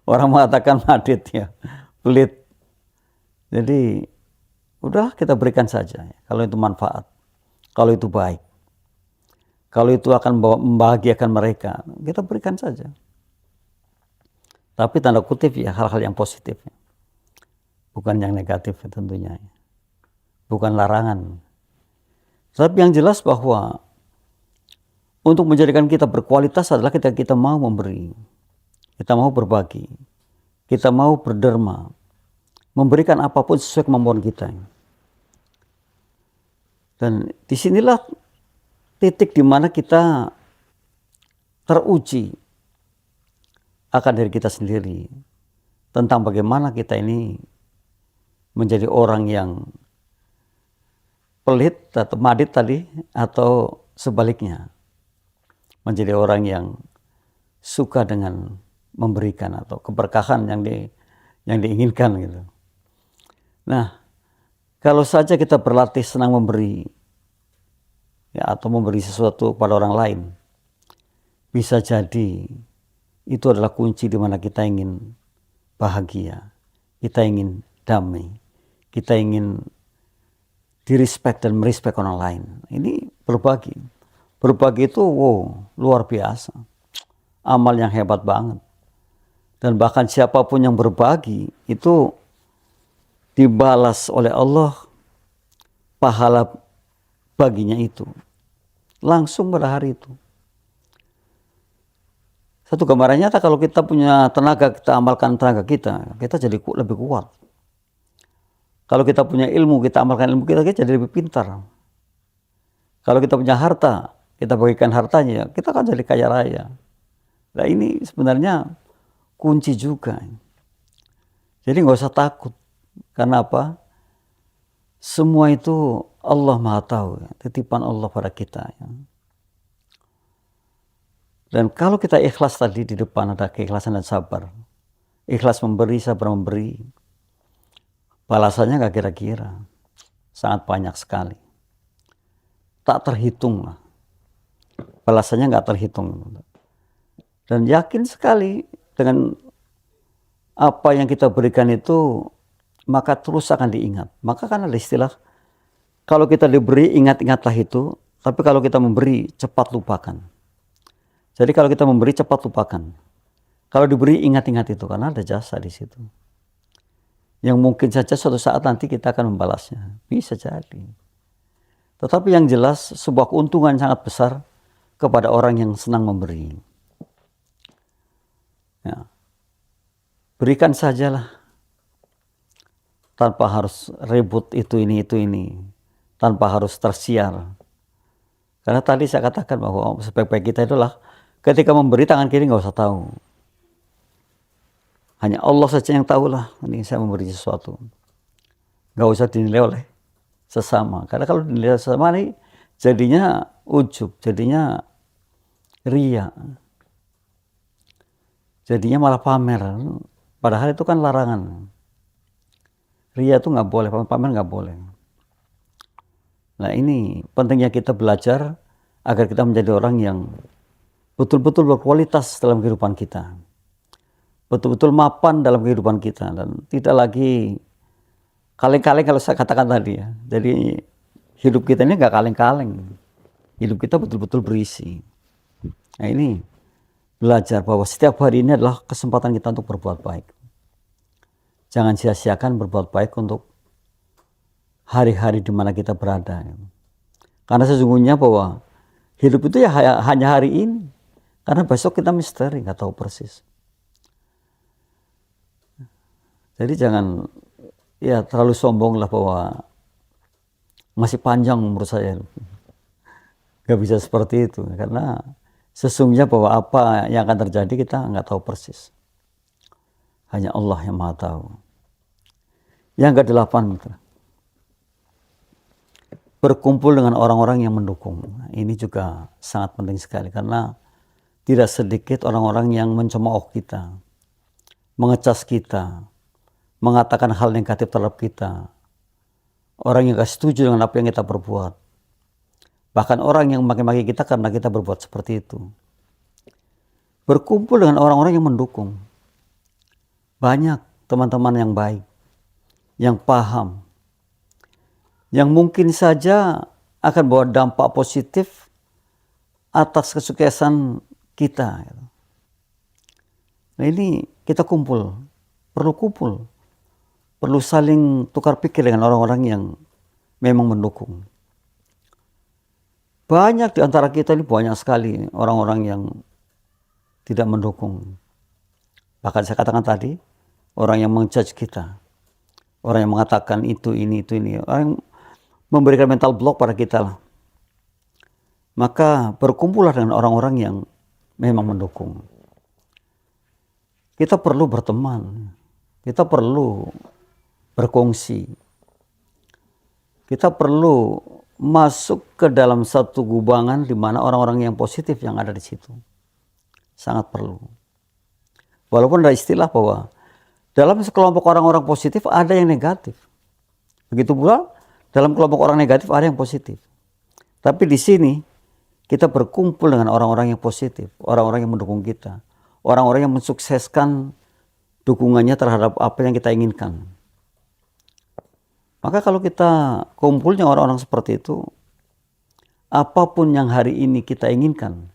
orang mengatakan madit ya, pelit. Jadi udah kita berikan saja, kalau itu manfaat, kalau itu baik. Kalau itu akan membahagiakan mereka, kita berikan saja. Tapi tanda kutip ya, hal-hal yang positif. Bukan yang negatif tentunya. Bukan larangan. Tapi yang jelas bahwa untuk menjadikan kita berkualitas adalah ketika kita mau memberi. Kita mau berbagi. Kita mau berderma. Memberikan apapun sesuai kemampuan kita. Dan disinilah titik di mana kita teruji akan diri kita sendiri tentang bagaimana kita ini menjadi orang yang pelit atau madit tadi, atau sebaliknya menjadi orang yang suka dengan memberikan atau keberkahan yang diinginkan gitu. Nah, kalau saja kita berlatih senang memberi, ya, atau memberi sesuatu pada orang lain, bisa jadi itu adalah kunci di mana kita ingin bahagia, kita ingin damai, kita ingin direspek dan merespek orang lain. Ini berbagi. Berbagi itu luar biasa. Amal yang hebat banget. Dan bahkan siapapun yang berbagi itu dibalas oleh Allah pahala baginya itu langsung pada hari itu. Satu gambaran nyata, kalau kita punya tenaga, kita amalkan tenaga kita jadi lebih kuat. Kalau kita punya ilmu, kita amalkan ilmu kita jadi lebih pintar. Kalau kita punya harta, kita bagikan hartanya, kita akan jadi kaya raya. Nah ini sebenarnya kunci juga. Jadi nggak usah takut. Karena apa? Semua itu Allah Maha Tahu, titipan Allah pada kita. Dan kalau kita ikhlas tadi, di depan ada keikhlasan dan sabar, ikhlas memberi, sabar memberi, balasannya gak kira-kira, sangat banyak sekali. Tak terhitung lah, balasannya gak terhitung. Dan yakin sekali dengan apa yang kita berikan itu, maka terus akan diingat. Maka kan ada istilah, kalau kita diberi ingat-ingatlah itu, tapi kalau kita memberi cepat lupakan. Jadi kalau kita memberi cepat lupakan. Kalau diberi ingat-ingat itu, karena ada jasa di situ. Yang mungkin saja suatu saat nanti kita akan membalasnya. Bisa jadi. Tetapi yang jelas sebuah keuntungan sangat besar kepada orang yang senang memberi. Ya. Berikan sajalah. Tanpa harus ribut itu ini. Tanpa harus tersiar. Karena tadi saya katakan bahwa sebaik-baik kita itulah ketika memberi tangan kiri nggak usah tahu. Hanya Allah saja yang tahulah ini saya memberi sesuatu. Nggak usah dinilai oleh sesama. Karena kalau dinilai sesama ini jadinya ujub, jadinya ria. Jadinya malah pamer. Padahal itu kan larangan. Ria itu nggak boleh, pamer nggak boleh. Nah ini pentingnya kita belajar agar kita menjadi orang yang betul-betul berkualitas dalam kehidupan kita. Betul-betul mapan dalam kehidupan kita. Dan tidak lagi kaleng-kaleng kalau saya katakan tadi ya. Jadi hidup kita ini nggak kaleng-kaleng. Hidup kita betul-betul berisi. Nah ini belajar bahwa setiap hari ini adalah kesempatan kita untuk berbuat baik. Jangan sia-siakan berbuat baik untuk hari-hari di mana kita berada. Karena sesungguhnya bahwa hidup itu ya hanya hari ini. Karena besok kita misteri, nggak tahu persis. Jadi jangan ya terlalu sombong lah bahwa masih panjang menurut saya. Nggak bisa seperti itu. Karena sesungguhnya bahwa apa yang akan terjadi kita nggak tahu persis. Hanya Allah yang Maha tahu. Yang ke-8, berkumpul dengan orang-orang yang mendukung. Ini juga sangat penting sekali karena tidak sedikit orang-orang yang mencemooh kita, mengecas kita, mengatakan hal negatif terhadap kita. Orang yang gak setuju dengan apa yang kita perbuat. Bahkan orang yang maki-maki kita karena kita berbuat seperti itu. Berkumpul dengan orang-orang yang mendukung. Banyak teman-teman yang baik, yang paham, yang mungkin saja akan bawa dampak positif atas kesuksesan kita. Nah ini kita perlu saling tukar pikir dengan orang-orang yang memang mendukung. Banyak di antara kita ini banyak sekali orang-orang yang tidak mendukung. Bahkan saya katakan tadi, orang yang menjudge kita. Orang yang mengatakan itu, ini. Orang yang memberikan mental block pada kita. Maka berkumpullah dengan orang-orang yang memang mendukung. Kita perlu berteman. Kita perlu berkongsi. Kita perlu masuk ke dalam satu gubangan di mana orang-orang yang positif yang ada di situ. Sangat perlu. Walaupun ada istilah bahwa dalam sekelompok orang-orang positif ada yang negatif. Begitu pula dalam kelompok orang negatif ada yang positif. Tapi di sini kita berkumpul dengan orang-orang yang positif, orang-orang yang mendukung kita, orang-orang yang mensukseskan dukungannya terhadap apa yang kita inginkan. Maka kalau kita kumpulnya orang-orang seperti itu, apapun yang hari ini kita inginkan,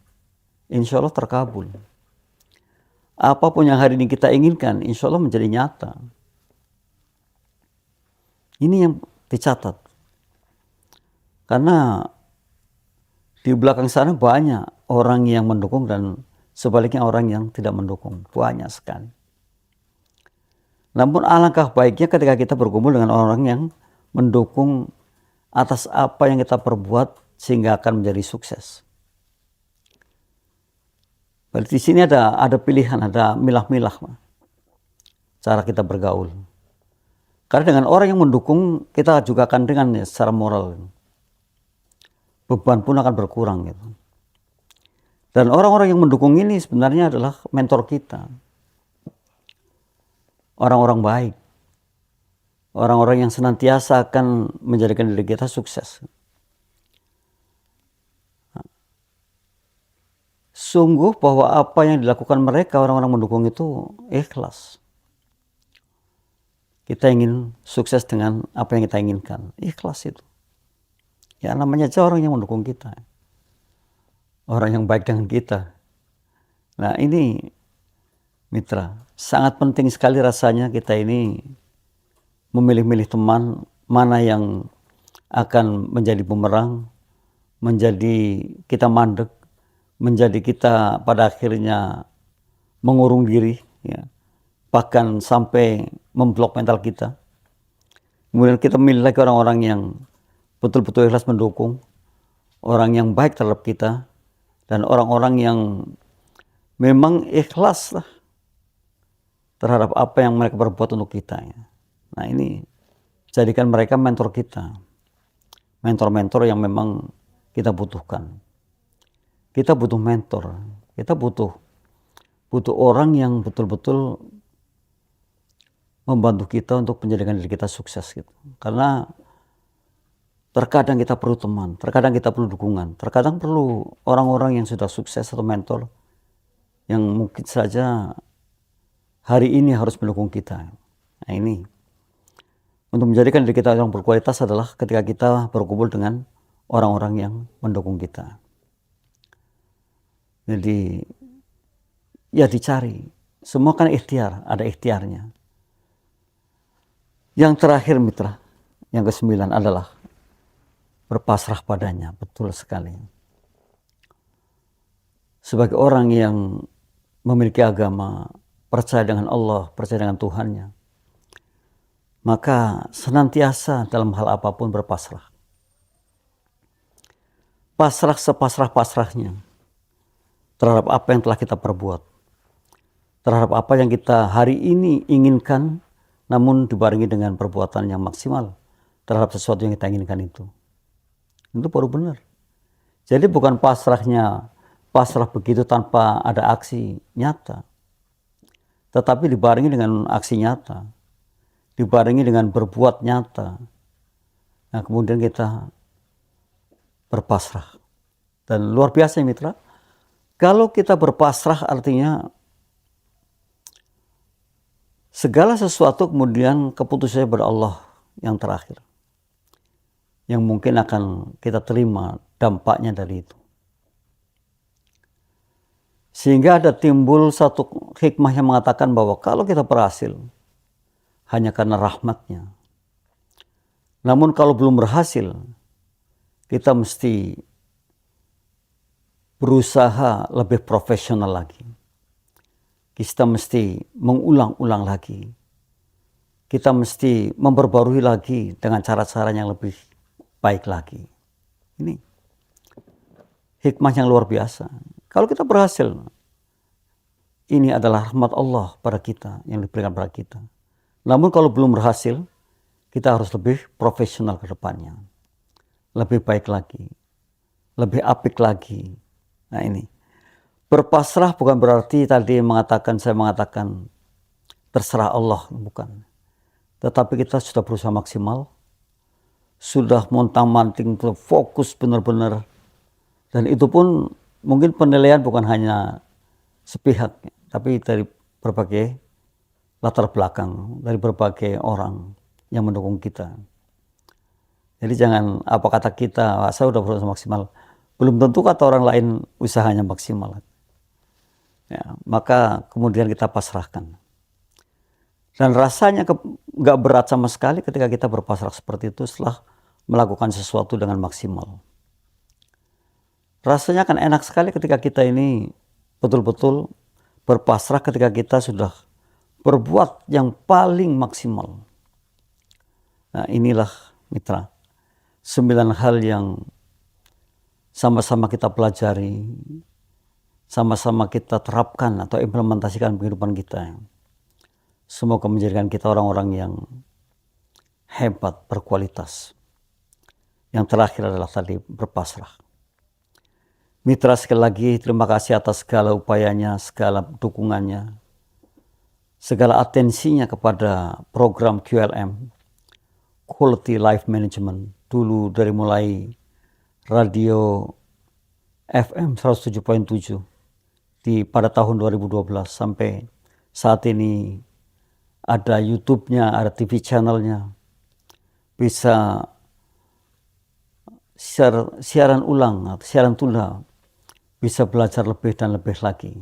insya Allah terkabul. Apapun yang hari ini kita inginkan, insya Allah menjadi nyata. Ini yang dicatat. Karena di belakang sana banyak orang yang mendukung dan sebaliknya orang yang tidak mendukung. Banyak sekali. Namun alangkah baiknya ketika kita berkumpul dengan orang yang mendukung atas apa yang kita perbuat sehingga akan menjadi sukses. Berarti di sini ada pilihan, ada milah-milah cara kita bergaul. Karena dengan orang yang mendukung kita juga akan dengan secara moral. Beban pun akan berkurang gitu. Dan orang-orang yang mendukung ini sebenarnya adalah mentor kita. orang-orang baik, orang-orang yang senantiasa akan menjadikan diri kita sukses. Sungguh bahwa apa yang dilakukan mereka, orang-orang mendukung itu ikhlas. Kita ingin sukses dengan apa yang kita inginkan, ikhlas itu. Ya namanya aja orang yang mendukung kita, orang yang baik dengan kita. Nah ini mitra, sangat penting sekali rasanya kita ini memilih-milih teman mana yang akan menjadi bumerang, menjadi kita mandek, menjadi kita pada akhirnya mengurung diri, ya, bahkan sampai memblok mental kita. Kemudian kita memilih lagi orang-orang yang betul-betul ikhlas mendukung, orang yang baik terhadap kita, dan orang-orang yang memang ikhlas lah terhadap apa yang mereka berbuat untuk kita. Ya. Nah ini, jadikan mereka mentor kita, mentor-mentor yang memang kita butuhkan. Kita butuh mentor, kita butuh orang yang betul-betul membantu kita untuk menjadikan diri kita sukses gitu. Karena terkadang kita perlu teman, terkadang kita perlu dukungan, terkadang perlu orang-orang yang sudah sukses atau mentor yang mungkin saja hari ini harus mendukung kita. Nah ini, untuk menjadikan diri kita yang berkualitas adalah ketika kita berkumpul dengan orang-orang yang mendukung kita. Jadi ya dicari, semua kan ikhtiar, ada ikhtiarnya. Yang terakhir mitra, yang ke-9 adalah berpasrah padanya, betul sekali. Sebagai orang yang memiliki agama, percaya dengan Allah, percaya dengan Tuhannya, maka senantiasa dalam hal apapun berpasrah. Pasrah sepasrah-pasrahnya terhadap apa yang telah kita perbuat, terhadap apa yang kita hari ini inginkan, namun dibarengi dengan perbuatan yang maksimal terhadap sesuatu yang kita inginkan itu baru benar. Jadi bukan pasrahnya pasrah begitu tanpa ada aksi nyata, tetapi dibarengi dengan aksi nyata, dibarengi dengan berbuat nyata. Nah kemudian kita berpasrah. Dan luar biasa mitra, kalau kita berpasrah artinya segala sesuatu kemudian keputusannya pada Allah yang terakhir, yang mungkin akan kita terima dampaknya dari itu. Sehingga ada timbul satu hikmah yang mengatakan bahwa kalau kita berhasil hanya karena rahmatnya. Namun kalau belum berhasil, kita mesti berusaha lebih profesional lagi. Kita mesti mengulang-ulang lagi. Kita mesti memperbarui lagi dengan cara-cara yang lebih baik lagi. Ini hikmah yang luar biasa. Kalau kita berhasil, ini adalah rahmat Allah pada kita, yang diberikan pada kita. Namun kalau belum berhasil, kita harus lebih profesional ke depannya. Lebih baik lagi, lebih apik lagi. Nah ini, berpasrah bukan berarti tadi saya mengatakan terserah Allah, bukan. Tetapi kita sudah berusaha maksimal, sudah montang-manting fokus benar-benar. Dan itu pun mungkin penilaian bukan hanya sepihak, tapi dari berbagai latar belakang, dari berbagai orang yang mendukung kita. Jadi jangan apa kata kita, saya sudah berusaha maksimal. Belum tentu kata orang lain usahanya maksimal. Ya, maka kemudian kita pasrahkan. Dan rasanya gak berat sama sekali ketika kita berpasrah seperti itu setelah melakukan sesuatu dengan maksimal. Rasanya akan enak sekali ketika kita ini betul-betul berpasrah ketika kita sudah berbuat yang paling maksimal. Nah inilah mitra, 9 hal yang sama-sama kita pelajari, sama-sama kita terapkan atau implementasikan kehidupan kita. Semoga menjadikan kita orang-orang yang hebat, berkualitas. Yang terakhir adalah tadi berpasrah. Mitra sekali lagi terima kasih atas segala upayanya, segala dukungannya. segala atensinya kepada program QLM, Quality Life Management, dulu dari mulai radio FM 107.7 pada tahun 2012 sampai saat ini ada YouTube-nya, ada TV channelnya, bisa siaran ulang atau siaran tunda, bisa belajar lebih dan lebih lagi.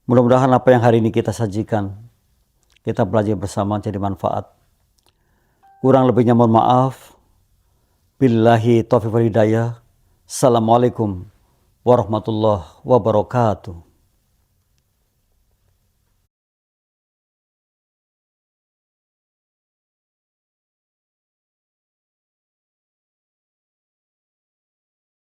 Mudah-mudahan apa yang hari ini kita sajikan, kita belajar bersama jadi manfaat. Kurang lebihnya mohon maaf. Billahi taufiq wal hidayah. Assalamualaikum warahmatullahi wabarakatuh.